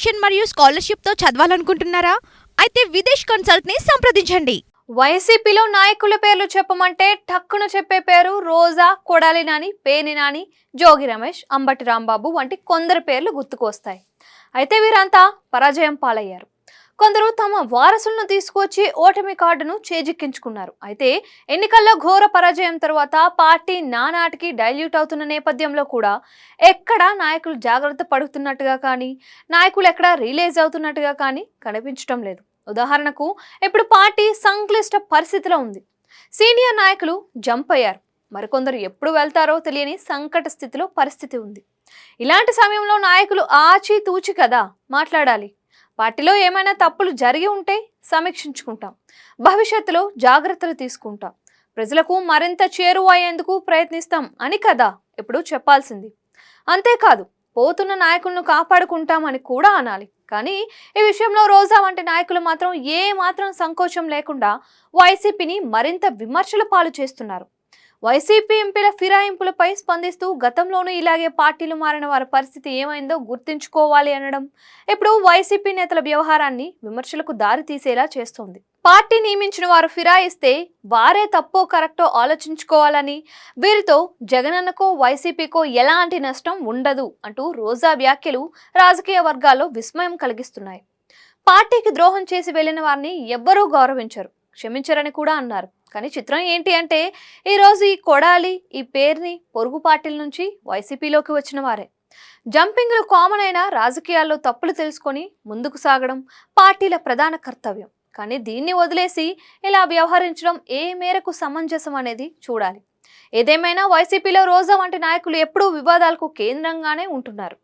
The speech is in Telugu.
ట్యూషన్ మరియు స్కాలర్షిప్తో చదవాలనుకుంటున్నారా? అయితే విదేశ్ కన్సల్ట్ని సంప్రదించండి. వైసీపీలో నాయకుల పేర్లు చెప్పమంటే టక్కున చెప్పే పేరు రోజా, కొడాలి నాని, పేర్ని నాని, జోగి రమేష్, అంబటి రాంబాబు వంటి కొందరు పేర్లు గుర్తుకొస్తాయి. అయితే వీరంతా పరాజయం పాలయ్యారు. కొందరు తమ వారసులను తీసుకొచ్చి ఓటమి కార్డును చేజిక్కించుకున్నారు. అయితే ఎన్నికల్లో ఘోర పరాజయం తర్వాత పార్టీ నానాటికి డైల్యూట్ అవుతున్న నేపథ్యంలో కూడా ఎక్కడా నాయకులు జాగ్రత్త పడుతున్నట్టుగా కానీ, నాయకులు ఎక్కడా రిలీజ్ అవుతున్నట్టుగా కానీ కనిపించడం లేదు. ఉదాహరణకు ఇప్పుడు పార్టీ సంక్లిష్ట పరిస్థితిలో ఉంది. సీనియర్ నాయకులు జంప్ అయ్యారు. మరికొందరు ఎప్పుడు వెళ్తారో తెలియని సంకట స్థితిలో పరిస్థితి ఉంది. ఇలాంటి సమయంలో నాయకులు ఆచితూచి కదా మాట్లాడాలి. పార్టీలో ఏమైనా తప్పులు జరిగి ఉంటే సమీక్షించుకుంటాం, భవిష్యత్తులో జాగ్రత్తలు తీసుకుంటాం, ప్రజలకు మరింత చేరువయ్యేందుకు ప్రయత్నిస్తాం అని కదా ఇప్పుడు చెప్పాల్సింది. అంతేకాదు పోతున్న నాయకులను కాపాడుకుంటామని కూడా అనాలి. కానీ ఈ విషయంలో రోజా వంటి నాయకులు మాత్రం ఏ మాత్రం సంకోచం లేకుండా వైసీపీని మరింత విమర్శల పాలు చేస్తున్నారు. వైసీపీ ఎంపీల ఫిరాయింపులపై స్పందిస్తూ గతంలోనూ ఇలాగే పార్టీలు మారిన వారి పరిస్థితి ఏమైందో గుర్తుంచుకోవాలి అనడం ఇప్పుడు వైసీపీ నేతల వ్యవహారాన్ని విమర్శలకు దారి తీసేలా చేస్తోంది. పార్టీ నియమించిన వారు ఫిరాయిస్తే వారే తప్పో కరెక్టో ఆలోచించుకోవాలని, వీరితో జగనన్నకో వైసీపీకో ఎలాంటి నష్టం ఉండదు అంటూ రోజా వ్యాఖ్యలు రాజకీయ వర్గాల్లో విస్మయం కలిగిస్తున్నాయి. పార్టీకి ద్రోహం చేసి వెళ్లిన వారిని ఎవ్వరూ గౌరవించరు, క్షమించరని కూడా అన్నారు. కానీ చిత్రం ఏంటి అంటే ఈరోజు ఈ కొడాలి, ఈ పేర్ని పొరుగు పార్టీల నుంచి వైసీపీలోకి వచ్చిన వారే. జంపింగ్లు కామన్ అయిన రాజకీయాల్లో తప్పులు తెలుసుకొని ముందుకు సాగడం పార్టీల ప్రధాన కర్తవ్యం. కానీ దీన్ని వదిలేసి ఇలా వ్యవహరించడం ఏ మేరకు సమంజసం అనేది చూడాలి. ఏదేమైనా వైసీపీలో రోజా వంటి నాయకులు ఎప్పుడూ వివాదాలకు కేంద్రంగానే ఉంటున్నారు.